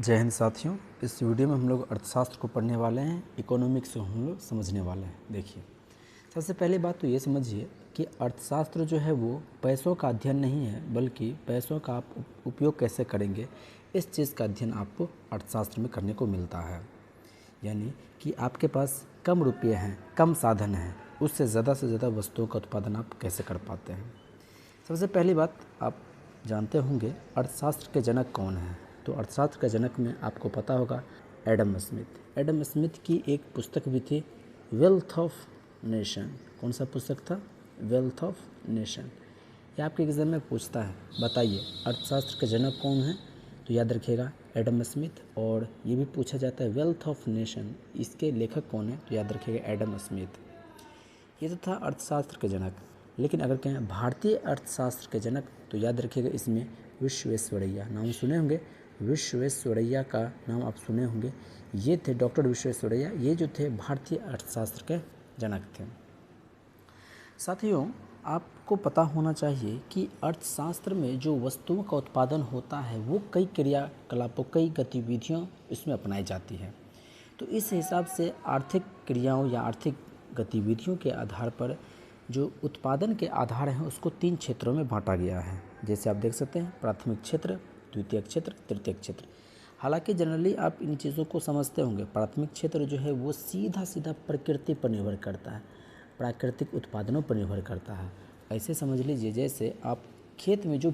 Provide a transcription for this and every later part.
जय हिंद साथियों। इस वीडियो में हम लोग अर्थशास्त्र को पढ़ने वाले हैं, इकोनॉमिक्स को हम लोग समझने वाले हैं। देखिए, सबसे पहली बात तो ये समझिए कि अर्थशास्त्र जो है वो पैसों का अध्ययन नहीं है, बल्कि पैसों का आप उपयोग कैसे करेंगे इस चीज़ का अध्ययन आपको अर्थशास्त्र में करने को मिलता है। यानी कि आपके पास कम रुपये हैं, कम साधन हैं, उससे से ज़्यादा वस्तुओं का उत्पादन आप कैसे कर पाते हैं। सबसे पहली बात, आप जानते होंगे अर्थशास्त्र के जनक कौन हैं। तो अर्थशास्त्र के जनक में आपको पता होगा एडम स्मिथ। एडम स्मिथ की एक पुस्तक भी थी, वेल्थ ऑफ नेशन। कौन सा पुस्तक था? Wealth of nation. ये आपके एग्जाम में पूछता है, बताइए अर्थशास्त्र के जनक कौन है? तो याद रखिएगा एडम स्मिथ। और ये भी पूछा जाता है वेल्थ ऑफ नेशन, इसके लेखक कौन है? तो याद रखिएगा एडम स्मिथ। ये तो था अर्थशास्त्र के जनक। लेकिन अगर कहें भारतीय अर्थशास्त्र के जनक, तो याद रखिएगा इसमें विश्वेश्वरैया। नाम सुने होंगे, विश्वेश्वरैया का नाम आप सुने होंगे। ये थे डॉक्टर विश्वेश्वरैया, ये जो थे भारतीय अर्थशास्त्र के जनक थे। साथियों, आपको पता होना चाहिए कि अर्थशास्त्र में जो वस्तुओं का उत्पादन होता है वो कई क्रियाकलापों, कई गतिविधियों इसमें अपनाई जाती है। तो इस हिसाब से आर्थिक क्रियाओं या आर्थिक गतिविधियों के आधार पर जो उत्पादन के आधार हैं उसको 3 क्षेत्रों में बांटा गया है। जैसे आप देख सकते हैं, प्राथमिक क्षेत्र, द्वितीयक क्षेत्र, तृतीयक क्षेत्र। हालांकि जनरली आप इन चीज़ों को समझते होंगे। प्राथमिक क्षेत्र जो है वो सीधा प्रकृति पर निर्भर करता है, प्राकृतिक उत्पादनों पर निर्भर करता है। ऐसे समझ लीजिए जैसे आप खेत में जो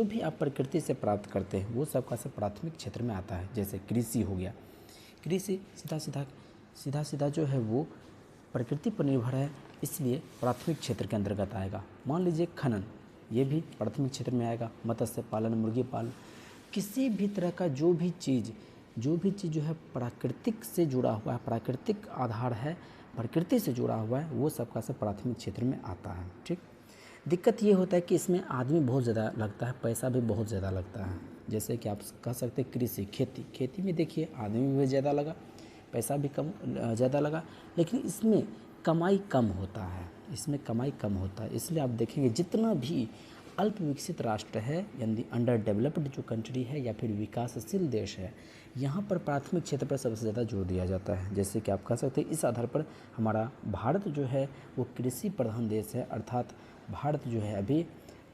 भी आप प्रकृति से प्राप्त करते हैं वो सब का सब प्राथमिक क्षेत्र में आता है। जैसे कृषि हो गया, कृषि सीधा जो है वो प्रकृति पर निर्भर है, इसलिए प्राथमिक क्षेत्र के अंतर्गत आएगा। मान लीजिए खनन, ये भी प्राथमिक क्षेत्र में आएगा। मत्स्य पालन, मुर्गी पालन, किसी भी तरह का जो भी चीज़ जो है प्राकृतिक से जुड़ा हुआ है, प्राकृतिक आधार है, प्रकृति से जुड़ा हुआ है, वो सब का सब प्राथमिक क्षेत्र में आता है। ठीक, दिक्कत ये होता है कि इसमें आदमी बहुत ज़्यादा लगता है, पैसा भी बहुत ज़्यादा लगता है। जैसे कि आप कह सकते हैं कृषि, खेती में देखिए आदमी भी ज़्यादा लगा, पैसा भी ज़्यादा लगा, लेकिन इसमें कमाई कम होता है, इसलिए आप देखेंगे जितना भी अल्प विकसित राष्ट्र है, यानी अंडर डेवलप्ड जो कंट्री है या फिर विकासशील देश है, यहाँ पर प्राथमिक क्षेत्र पर सबसे ज़्यादा जोर दिया जाता है। जैसे कि आप कह सकते हैं इस आधार पर हमारा भारत जो है वो कृषि प्रधान देश है, अर्थात भारत जो है अभी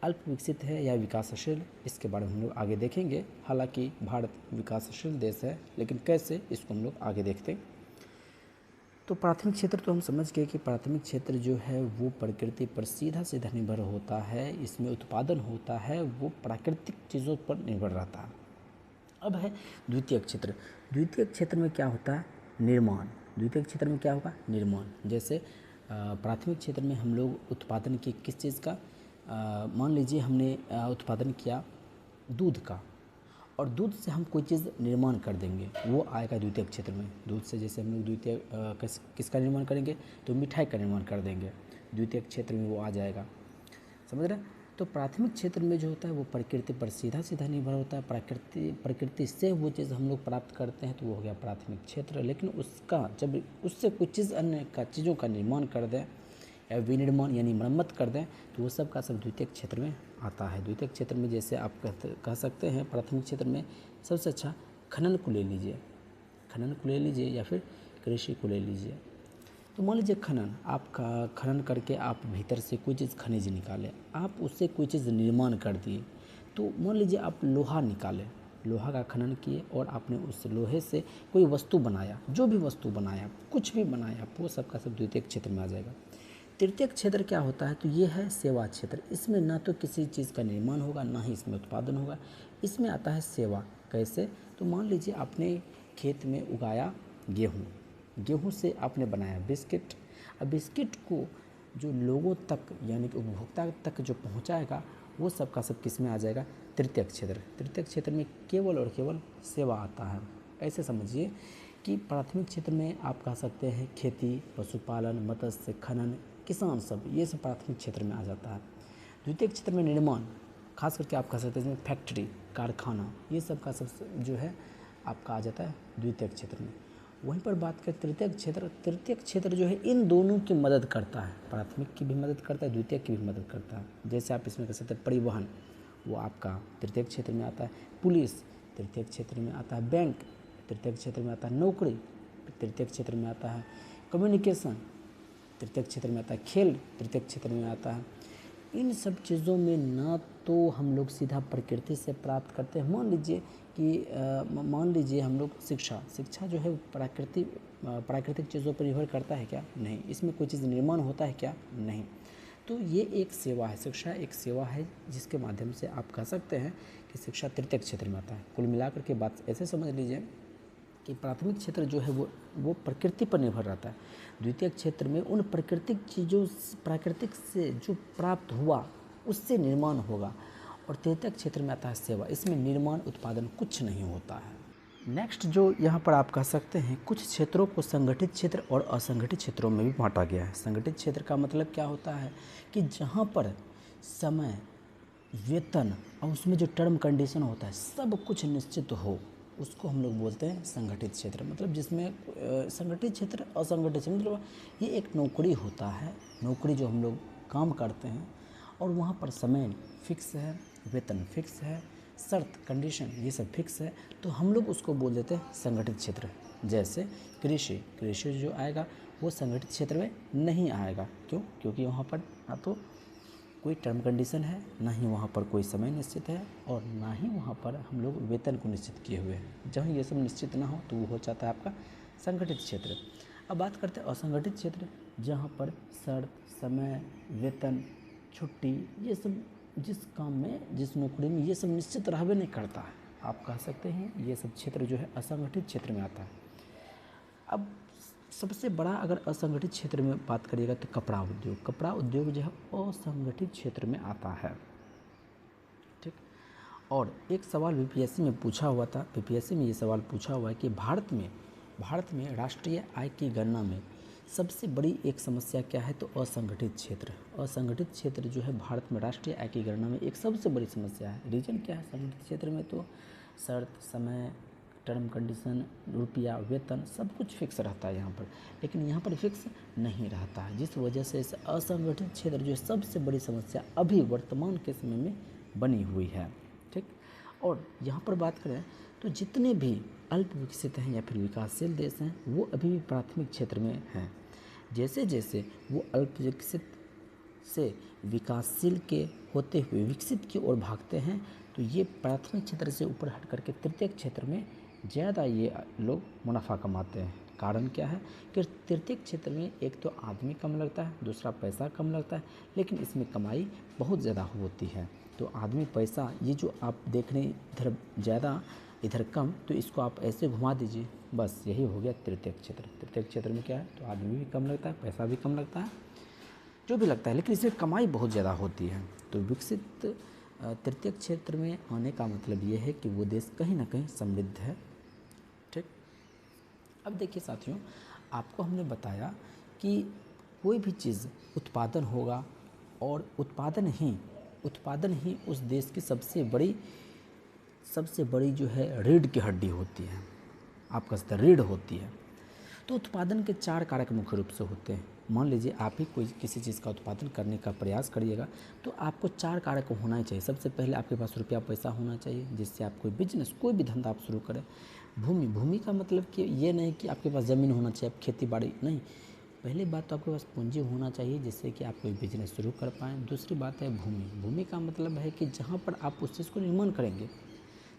अल्प विकसित है या विकासशील, इसके बारे में हम लोग आगे देखेंगे। हालांकि भारत विकासशील देश है, लेकिन कैसे, इसको हम लोग आगे देखते हैं। तो प्राथमिक क्षेत्र तो हम समझ गए कि प्राथमिक क्षेत्र जो है वो प्रकृति पर सीधा निर्भर होता है, इसमें उत्पादन होता है वो प्राकृतिक चीज़ों पर निर्भर रहता है। अब है द्वितीयक क्षेत्र। द्वितीयक क्षेत्र में क्या होता है? निर्माण। द्वितीयक क्षेत्र में क्या होगा? निर्माण। जैसे प्राथमिक क्षेत्र में हम लोग उत्पादन किए किस चीज़ का? मान लीजिए हमने उत्पादन किया दूध का, और दूध से हम कोई चीज़ निर्माण कर देंगे, वो आएगा द्वितीयक क्षेत्र में। दूध से जैसे हम लोग किसका निर्माण करेंगे? तो मिठाई का निर्माण कर देंगे, द्वितीयक क्षेत्र में वो आ जाएगा। समझ रहे हैं? तो प्राथमिक क्षेत्र में जो होता है वो प्रकृति पर सीधा निर्भर होता है, प्रकृति से वो चीज़ हम लोग प्राप्त करते हैं, तो वो हो गया प्राथमिक क्षेत्र। लेकिन उसका जब उससे कुछ चीज़ अन्य चीज़ों का निर्माण कर दें या विनिर्माण यानी मरम्मत कर दें, तो वो सब का सब द्वितीयक क्षेत्र में आता है। द्वितीयक क्षेत्र में जैसे आप कह सकते हैं प्राथमिक क्षेत्र में सबसे अच्छा खनन को ले लीजिए या फिर कृषि को ले लीजिए। तो मान लीजिए आपका खनन करके आप भीतर से कोई चीज़ खनिज निकाले, आप उससे कोई चीज़ निर्माण कर दिए। तो मान लीजिए आप लोहा निकाले, लोहा का खनन किए और आपने उस लोहे से कोई वस्तु बनाया, जो भी वस्तु बनाया, कुछ भी बनाया, वो सब का सब द्वितीयक क्षेत्र में आ जाएगा। तृतीयक क्षेत्र क्या होता है? तो ये है सेवा क्षेत्र। इसमें ना तो किसी चीज़ का निर्माण होगा, ना ही इसमें उत्पादन होगा, इसमें आता है सेवा। कैसे? तो मान लीजिए आपने खेत में उगाया गेहूँ से आपने बनाया बिस्किट। अब बिस्किट को जो लोगों तक यानी कि उपभोक्ता तक जो पहुंचाएगा, वो सब का सब किस में आ जाएगा? तृतीयक क्षेत्र। तृतीयक क्षेत्र में केवल और केवल सेवा आता है। ऐसे समझिए कि प्राथमिक क्षेत्र में आप कह सकते हैं खेती, पशुपालन, मत्स्य, खनन, किसान, सब ये सब प्राथमिक क्षेत्र में आ जाता है। द्वितीयक क्षेत्र में निर्माण, खास करके आप कह सकते हैं फैक्ट्री, कारखाना, ये सब का सब जो है आपका आ जाता है द्वितीयक क्षेत्र में। वहीं पर बात करें तृतीयक क्षेत्र जो है इन दोनों की मदद करता है, प्राथमिक की भी मदद करता है, द्वितीयक की भी मदद करता है। जैसे आप इसमें कह सकते हैं परिवहन, वो आपका तृतीयक क्षेत्र में आता है। पुलिस, तृतीय क्षेत्र में आता है बैंक, तृतीय क्षेत्र में आता है नौकरी, तृतीय क्षेत्र में आता है कम्युनिकेशन, तृतीय क्षेत्र में आता है खेल, तृतीय क्षेत्र में आता है। इन सब चीज़ों में ना तो हम लोग सीधा प्रकृति से प्राप्त करते हैं। मान लीजिए हम लोग शिक्षा जो है प्राकृतिक चीज़ों पर निर्भर करता है क्या? नहीं। इसमें कोई चीज़ निर्माण होता है क्या? नहीं। तो ये एक सेवा है, शिक्षा एक सेवा है जिसके माध्यम से आप कह सकते हैं कि शिक्षा तृतीय क्षेत्र में आता है। कुल मिलाकर के बात ऐसे समझ लीजिए कि प्राथमिक क्षेत्र जो है वो प्रकृति पर निर्भर रहता है। द्वितीय क्षेत्र में उन प्राकृतिक से जो प्राप्त हुआ उससे निर्माण होगा, और तृतीय क्षेत्र में आता है सेवा। इसमें निर्माण उत्पादन कुछ नहीं होता है। नेक्स्ट जो यहाँ पर आप कह सकते हैं, कुछ क्षेत्रों को संगठित क्षेत्र और असंगठित क्षेत्रों में भी बांटा गया है। संगठित क्षेत्र का मतलब क्या होता है कि जहाँ पर समय, वेतन और उसमें जो टर्म कंडीशन होता है सब कुछ निश्चित हो, उसको हम लोग बोलते हैं संगठित क्षेत्र। मतलब जिसमें संगठित क्षेत्र, असंगठित क्षेत्र मतलब ये एक नौकरी होता है, नौकरी जो हम लोग काम करते हैं और वहाँ पर समय फिक्स है, वेतन फिक्स है, शर्त कंडीशन ये सब फिक्स है, तो हम लोग उसको बोल देते हैं संगठित क्षेत्र। जैसे कृषि जो आएगा वो संगठित क्षेत्र में नहीं आएगा। क्यों? क्योंकि वहाँ पर ना तो कोई टर्म कंडीशन है, ना ही वहाँ पर कोई समय निश्चित है, और ना ही वहाँ पर हम लोग वेतन को निश्चित किए हुए हैं। जहाँ ये सब निश्चित ना हो तो वो हो जाता है आपका संगठित क्षेत्र। अब बात करते हैं असंगठित क्षेत्र, जहाँ पर शर्त, समय, वेतन, छुट्टी ये सब जिस काम में, जिस नौकरी में ये सब निश्चित रहबे नहीं करता है, आप कह सकते हैं ये सब क्षेत्र जो है असंगठित क्षेत्र में आता है। अब सबसे बड़ा अगर असंगठित क्षेत्र में बात करिएगा तो कपड़ा उद्योग जो है असंगठित क्षेत्र में आता है। ठीक। और एक सवाल बीपीएससी में पूछा हुआ था, बीपीएससी में ये सवाल पूछा हुआ है कि भारत में राष्ट्रीय आय की गणना में सबसे बड़ी एक समस्या क्या है? तो असंगठित क्षेत्र। असंगठित क्षेत्र जो है भारत में राष्ट्रीय आय की गणना में एक सबसे बड़ी समस्या है। रीजन क्या है? संगठित क्षेत्र में तो शर्त, समय, टर्म कंडीशन, रुपया, वेतन सब कुछ फिक्स रहता है यहाँ पर, लेकिन यहाँ पर फिक्स नहीं रहता है, जिस वजह से इस असंगठित क्षेत्र जो सबसे बड़ी समस्या अभी वर्तमान के समय में बनी हुई है। ठीक। और यहाँ पर बात करें तो जितने भी अल्प विकसित हैं या फिर विकासशील देश हैं वो अभी भी प्राथमिक क्षेत्र में हैं। जैसे जैसे वो अल्प विकसित से विकासशील के होते हुए विकसित की ओर भागते हैं, तो ये प्राथमिक क्षेत्र से ऊपर हट करके तृतीय क्षेत्र में ज़्यादा ये लोग मुनाफा कमाते हैं। कारण क्या है कि तृतीय क्षेत्र में एक तो आदमी कम लगता है, दूसरा पैसा कम लगता है, लेकिन इसमें कमाई बहुत ज़्यादा होती है। तो आदमी, पैसा, ये जो आप देख रहे हैं इधर ज़्यादा इधर कम, तो इसको आप ऐसे घुमा दीजिए, बस यही हो गया तृतीय क्षेत्र। तृतीय क्षेत्र में क्या है? तो आदमी भी कम लगता है, पैसा भी कम लगता है, जो भी लगता है, लेकिन इसमें कमाई बहुत ज़्यादा होती है। तो विकसित तृतीय क्षेत्र में आने का मतलब ये है कि वो देश कहीं ना कहीं समृद्ध है। ठीक। अब देखिए साथियों, आपको हमने बताया कि कोई भी चीज़ उत्पादन होगा और उत्पादन ही उस देश की सबसे बड़ी जो है रीढ़ की हड्डी होती है, आप कह सकते हैं रीढ़ होती है। तो उत्पादन के 4 कारक मुख्य रूप से होते हैं। मान लीजिए आप ही कोई किसी चीज़ का उत्पादन करने का प्रयास करिएगा तो आपको 4 कारक होना ही चाहिए। सबसे पहले आपके पास रुपया पैसा होना चाहिए जिससे आप कोई बिजनेस, कोई भी धंधा आप शुरू करें। भूमि का मतलब कि ये नहीं कि आपके पास ज़मीन होना चाहिए, आप खेती बाड़ी नहीं, पहली बात तो आपके पास पूंजी होना चाहिए जिससे कि आप कोई बिजनेस शुरू कर पाएँ। दूसरी बात है भूमि का मतलब है कि जहाँ पर आप उस चीज़ को निर्माण करेंगे।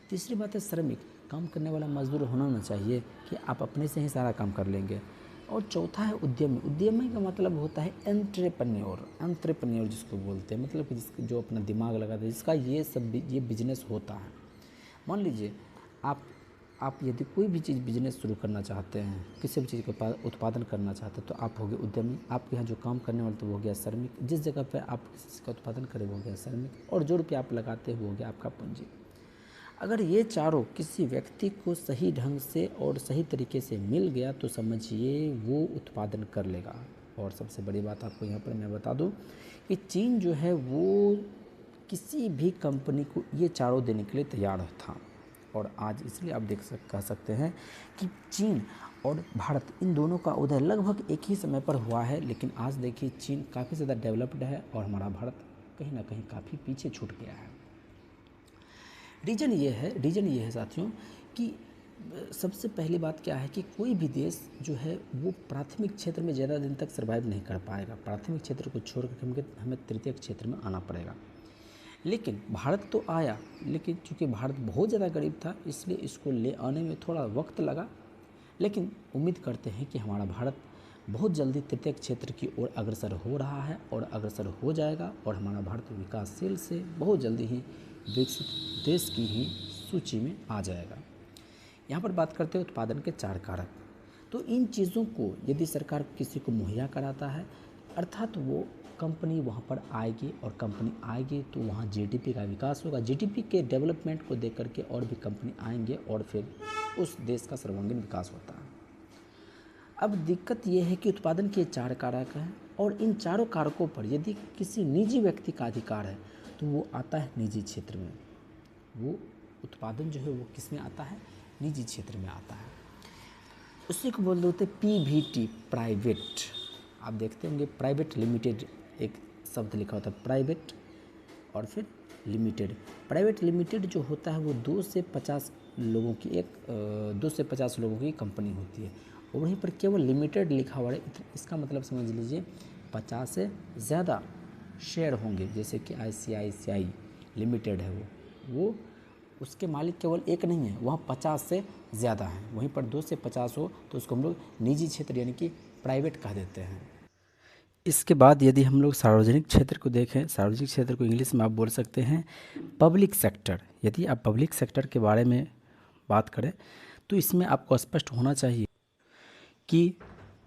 तीसरी बात है श्रमिक, काम करने वाला मजदूर होना चाहिए कि आप अपने से ही सारा काम कर लेंगे। और चौथा है उद्यमी का मतलब होता है एंट्रेप्रेन्योर जिसको बोलते हैं, मतलब कि जो अपना दिमाग लगाता है, जिसका ये बिजनेस होता है। मान लीजिए आप यदि कोई भी चीज़ बिजनेस शुरू करना चाहते हैं, किसी भी चीज़ का उत्पादन करना चाहते हैं, तो आप हो गए उद्यमी। आपके यहाँ जो काम करने वाले तो वो हो गया श्रमिक, जिस जगह पर आप किसी चीज़ का उत्पादन करें वो हो गया श्रमिक, और जो रुपया आप लगाते हैं वो हो गया आपका पूंजी। अगर ये चारों किसी व्यक्ति को सही ढंग से और सही तरीके से मिल गया तो समझिए वो उत्पादन कर लेगा। और सबसे बड़ी बात आपको यहाँ पर मैं बता दूँ कि चीन जो है वो किसी भी कंपनी को ये चारों देने के लिए तैयार था। और आज इसलिए आप कह सकते हैं कि चीन और भारत इन दोनों का उदय लगभग एक ही समय पर हुआ है। लेकिन आज देखिए चीन काफ़ी ज़्यादा डेवलप्ड है और हमारा भारत कहीं ना कहीं काफ़ी पीछे छूट गया है। रीज़न ये है साथियों कि सबसे पहली बात क्या है कि कोई भी देश जो है वो प्राथमिक क्षेत्र में ज़्यादा दिन तक सर्वाइव नहीं कर पाएगा। प्राथमिक क्षेत्र को छोड़ कर हमें तृतीयक क्षेत्र में आना पड़ेगा। लेकिन भारत तो आया, लेकिन चूँकि भारत बहुत ज़्यादा गरीब था इसलिए इसको ले आने में थोड़ा वक्त लगा। लेकिन उम्मीद करते हैं कि हमारा भारत बहुत जल्दी तृतीयक क्षेत्र की ओर अग्रसर हो रहा है और अग्रसर हो जाएगा और हमारा भारत विकासशील से बहुत जल्दी ही विकसित देश की ही सूची में आ जाएगा। यहाँ पर बात करते हैं उत्पादन के 4 कारक। तो इन चीज़ों को यदि सरकार किसी को मुहैया कराता है अर्थात वो कंपनी वहाँ पर आएगी और कंपनी आएगी तो वहाँ जीडीपी का विकास होगा। जीडीपी के डेवलपमेंट को देख करके और भी कंपनी आएंगे और फिर उस देश का सर्वांगीण विकास होता है। अब दिक्कत ये है कि उत्पादन के 4 कारक हैं और इन चारों कारकों पर यदि किसी निजी व्यक्ति का अधिकार है तो वो आता है निजी क्षेत्र में। वो उत्पादन जो है वो किस में आता है? निजी क्षेत्र में आता है। उसी को बोल देते पीवीटी, प्राइवेट। आप देखते होंगे प्राइवेट लिमिटेड एक शब्द लिखा होता है, प्राइवेट और फिर लिमिटेड। प्राइवेट लिमिटेड जो होता है वो 2 से 50 लोगों की कंपनी होती है और वहीं पर केवल लिमिटेड लिखा हुआ है। इसका मतलब समझ लीजिए 50 से ज़्यादा शेयर होंगे। जैसे कि ICICI लिमिटेड है वो उसके मालिक केवल एक नहीं है, वहाँ 50 से ज़्यादा हैं। वहीं पर 2 से 50 हो तो उसको हम लोग निजी क्षेत्र यानी कि प्राइवेट कह देते हैं। इसके बाद यदि हम लोग सार्वजनिक क्षेत्र को देखें, सार्वजनिक क्षेत्र को इंग्लिश में आप बोल सकते हैं पब्लिक सेक्टर। यदि आप पब्लिक सेक्टर के बारे में बात करें तो इसमें आपको स्पष्ट होना चाहिए कि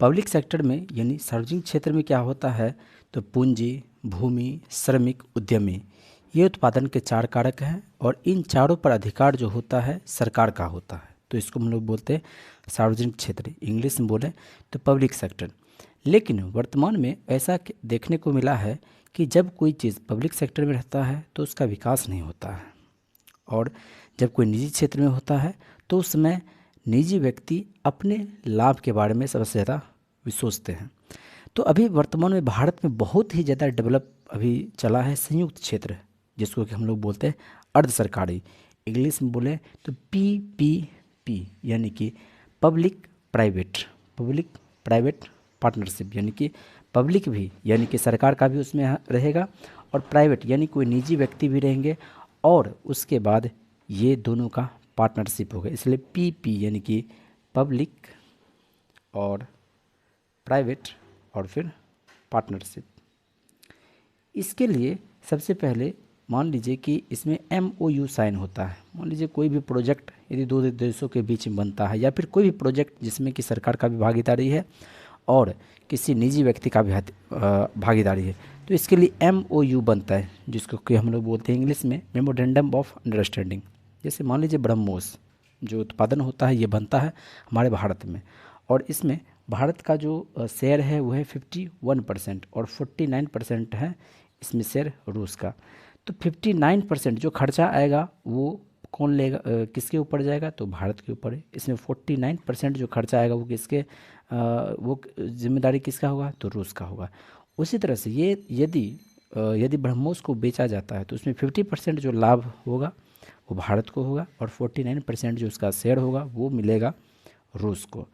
पब्लिक सेक्टर में यानी सार्वजनिक क्षेत्र में क्या होता है तो पूंजी, भूमि, श्रमिक, उद्यमी, ये उत्पादन के 4 कारक हैं और इन चारों पर अधिकार जो होता है सरकार का होता है। तो इसको हम लोग बोलते हैं सार्वजनिक क्षेत्र, इंग्लिश में बोलें तो पब्लिक सेक्टर। लेकिन वर्तमान में ऐसा देखने को मिला है कि जब कोई चीज़ पब्लिक सेक्टर में रहता है तो उसका विकास नहीं होता है और जब कोई निजी क्षेत्र में होता है तो उसमें निजी व्यक्ति अपने लाभ के बारे में सबसे ज़्यादा सोचते हैं। तो अभी वर्तमान में भारत में बहुत ही ज़्यादा डेवलप अभी चला है संयुक्त क्षेत्र, जिसको कि हम लोग बोलते हैं अर्ध सरकारी, इंग्लिश में बोले तो PPP यानी कि पब्लिक प्राइवेट पार्टनरशिप। यानी कि पब्लिक भी यानी कि सरकार का भी उसमें रहेगा और प्राइवेट यानी कोई निजी व्यक्ति भी रहेंगे और उसके बाद ये दोनों का पार्टनरशिप होगा। इसलिए PP यानी कि पब्लिक और प्राइवेट और फिर पार्टनरशिप। इसके लिए सबसे पहले मान लीजिए कि इसमें MOU साइन होता है। मान लीजिए कोई भी प्रोजेक्ट यदि 2 देशों के बीच में बनता है या फिर कोई भी प्रोजेक्ट जिसमें कि सरकार का भी भागीदारी है और किसी निजी व्यक्ति का भी भागीदारी है तो इसके लिए MOU बनता है, जिसको कि हम लोग बोलते हैं इंग्लिश में मेमोरेंडम ऑफ अंडरस्टैंडिंग। जैसे मान लीजिए ब्रह्मोस जो उत्पादन होता है ये बनता है हमारे भारत में और इसमें भारत का जो शेयर है वो है 51% और 49% है इसमें शेयर रूस का। तो 59% जो खर्चा आएगा वो कौन लेगा, किसके ऊपर जाएगा तो भारत के ऊपर है। इसमें 49% जो खर्चा आएगा वो किसके वो जिम्मेदारी किसका होगा तो रूस का होगा। उसी तरह से ये यदि ब्रह्मोस को बेचा जाता है तो उसमें 50% जो लाभ होगा वो भारत को होगा और 49% जो उसका शेयर होगा वो मिलेगा रूस को।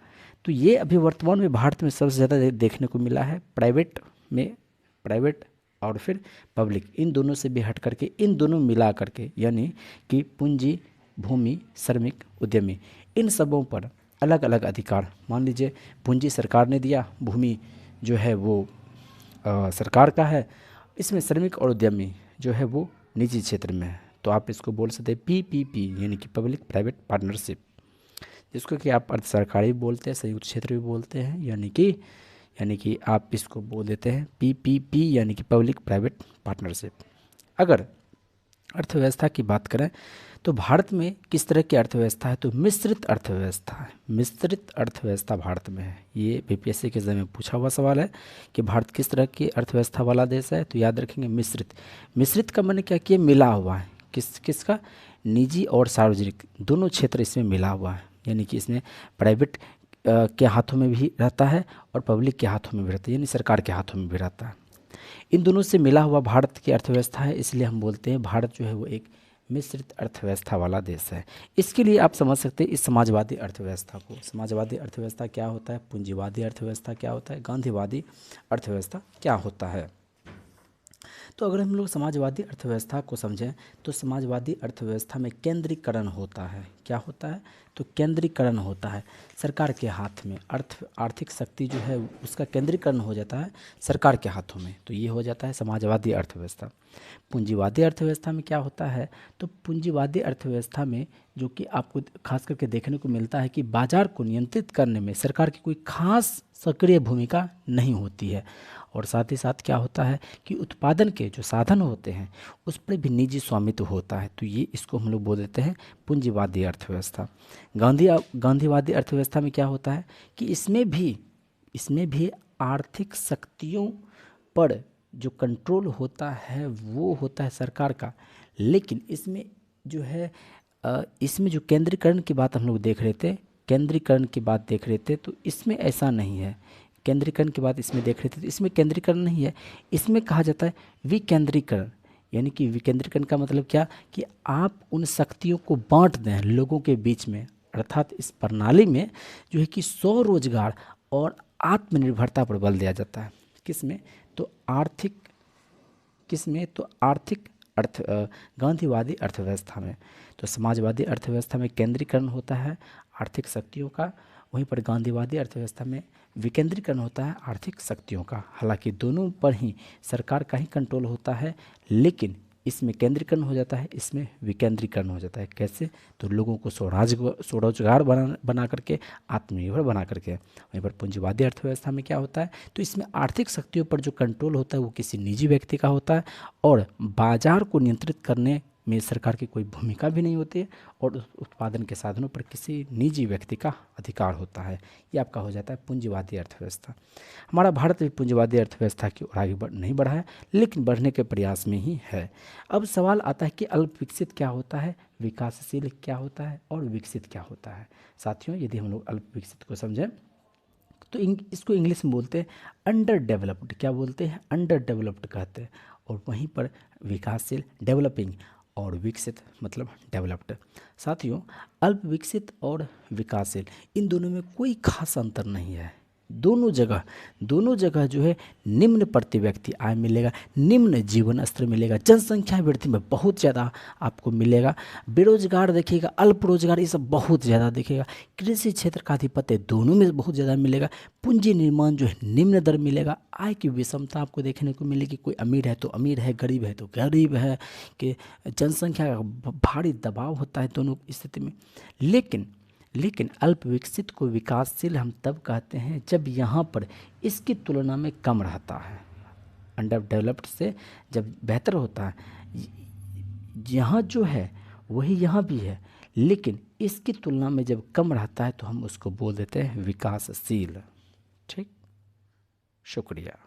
तो ये अभी वर्तमान में भारत में सबसे ज़्यादा देखने को मिला है। प्राइवेट और फिर पब्लिक, इन दोनों से भी हट करके इन दोनों मिला करके यानी कि पूंजी, भूमि, श्रमिक, उद्यमी, इन सबों पर अलग अलग अधिकार। मान लीजिए पूंजी सरकार ने दिया, भूमि जो है वो सरकार का है, इसमें श्रमिक और उद्यमी जो है वो निजी क्षेत्र में है। तो आप इसको बोल सकते हैं PPP यानी कि पब्लिक प्राइवेट पार्टनरशिप, जिसको कि आप अर्ध सरकारी बोलते हैं, संयुक्त क्षेत्र भी बोलते हैं, यानी कि आप इसको बोल देते हैं PPP यानी कि पब्लिक प्राइवेट पार्टनरशिप। अगर अर्थव्यवस्था की बात करें तो भारत में किस तरह की अर्थव्यवस्था है तो मिश्रित अर्थव्यवस्था है। मिश्रित अर्थव्यवस्था भारत में है। ये BPSC के एग्जाम में पूछा हुआ सवाल है कि भारत किस तरह की अर्थव्यवस्था वाला देश है, तो याद रखेंगे मिश्रित का मैंने क्या किया, मिला हुआ है। किसका, निजी और सार्वजनिक दोनों क्षेत्र इसमें मिला हुआ है। यानी कि इसमें प्राइवेट के हाथों में भी रहता है और पब्लिक के हाथों में भी रहता है, यानी सरकार के हाथों में भी रहता है। इन दोनों से मिला हुआ भारत की अर्थव्यवस्था है, इसलिए हम बोलते हैं भारत जो है वो एक मिश्रित अर्थव्यवस्था वाला देश है। इसके लिए आप समझ सकते हैं इस समाजवादी अर्थव्यवस्था को। समाजवादी अर्थव्यवस्था क्या होता है, पूंजीवादी अर्थव्यवस्था क्या होता है, गांधीवादी अर्थव्यवस्था क्या होता है। तो अगर हम लोग समाजवादी अर्थव्यवस्था को समझें तो समाजवादी अर्थव्यवस्था में केंद्रीकरण होता है। क्या होता है, तो केंद्रीकरण होता है सरकार के हाथ में। आर्थिक शक्ति जो है उसका केंद्रीकरण हो जाता है सरकार के हाथों में। तो ये हो जाता है समाजवादी अर्थव्यवस्था। पूंजीवादी अर्थव्यवस्था में क्या होता है, तो पूंजीवादी अर्थव्यवस्था में जो कि आपको खास करके देखने को मिलता है कि बाजार को नियंत्रित करने में सरकार की कोई खास सक्रिय भूमिका नहीं होती है। और साथ ही साथ क्या होता है कि उत्पादन के जो साधन होते हैं उस पर भी निजी स्वामित्व होता है। तो ये इसको हम लोग बोल देते हैं पूंजीवादी अर्थव्यवस्था। गांधीवादी अर्थव्यवस्था में क्या होता है कि इसमें भी आर्थिक शक्तियों पर जो कंट्रोल होता है वो होता है सरकार का। लेकिन इसमें जो है इसमें जो केंद्रीकरण की बात हम लोग देख रहे थे, केंद्रीकरण की बात देख रहे थे, तो इसमें ऐसा नहीं है। केंद्रीकरण की बात इसमें देख रहे थे तो इसमें केंद्रीकरण नहीं है, इसमें कहा जाता है विकेंद्रीकरण। यानी कि विकेंद्रीकरण का मतलब क्या कि आप उन शक्तियों को बांट दें लोगों के बीच में। अर्थात इस प्रणाली में जो है कि स्वरोजगार और आत्मनिर्भरता पर बल दिया जाता है। किसमें, तो आर्थिक गांधीवादी अर्थव्यवस्था में। तो समाजवादी अर्थव्यवस्था में केंद्रीकरण होता है आर्थिक शक्तियों का, वहीं पर गांधीवादी अर्थव्यवस्था में विकेंद्रीकरण होता है आर्थिक शक्तियों का। हालांकि दोनों पर ही सरकार का ही कंट्रोल होता है, लेकिन इसमें केंद्रीकरण हो जाता है, इसमें विकेंद्रीकरण हो जाता है। कैसे, तो लोगों को स्वरोजगार बना करके, आत्मनिर्भर बना करके। वहीं पर पूंजीवादी अर्थव्यवस्था में क्या होता है, तो इसमें आर्थिक शक्तियों पर जो कंट्रोल होता है वो किसी निजी व्यक्ति का होता है और बाजार को नियंत्रित करने में सरकार की कोई भूमिका भी नहीं होती है और उत्पादन के साधनों पर किसी निजी व्यक्ति का अधिकार होता है। ये आपका हो जाता है पूंजीवादी अर्थव्यवस्था। हमारा भारत भी पूंजीवादी अर्थव्यवस्था की ओर आगे नहीं बढ़ा है, लेकिन बढ़ने के प्रयास में ही है। अब सवाल आता है कि अल्प विकसित क्या होता है, विकासशील क्या होता है और विकसित क्या होता है। साथियों, यदि हम लोग अल्प विकसित को समझें तो इसको इंग्लिश में बोलते हैं अंडर डेवलप्ड। क्या बोलते हैं, अंडर डेवलप्ड कहते हैं। और वहीं पर विकासशील डेवलपिंग और विकसित मतलब डेवलप्ड। साथियों, अल्प विकसित और विकासशील इन दोनों में कोई खास अंतर नहीं है। दोनों जगह जो है निम्न प्रति व्यक्ति आय मिलेगा, निम्न जीवन स्तर मिलेगा, जनसंख्या वृद्धि में बहुत ज़्यादा आपको मिलेगा, बेरोजगार देखिएगा, अल्प रोजगार ये सब बहुत ज़्यादा दिखेगा, कृषि क्षेत्र का आधिपत्य दोनों में बहुत ज़्यादा मिलेगा, पूंजी निर्माण जो है निम्न दर मिलेगा, आय की विषमता आपको देखने को मिलेगी, कोई अमीर है तो अमीर है, गरीब है तो गरीब है, कि जनसंख्या का भारी दबाव होता है दोनों स्थिति में। लेकिन अल्प विकसित को विकासशील हम तब कहते हैं जब यहाँ पर इसकी तुलना में कम रहता है। अंडर डेवलप्ड से जब बेहतर होता है, यहाँ जो है वही यहाँ भी है, लेकिन इसकी तुलना में जब कम रहता है तो हम उसको बोल देते हैं विकासशील। ठीक, शुक्रिया।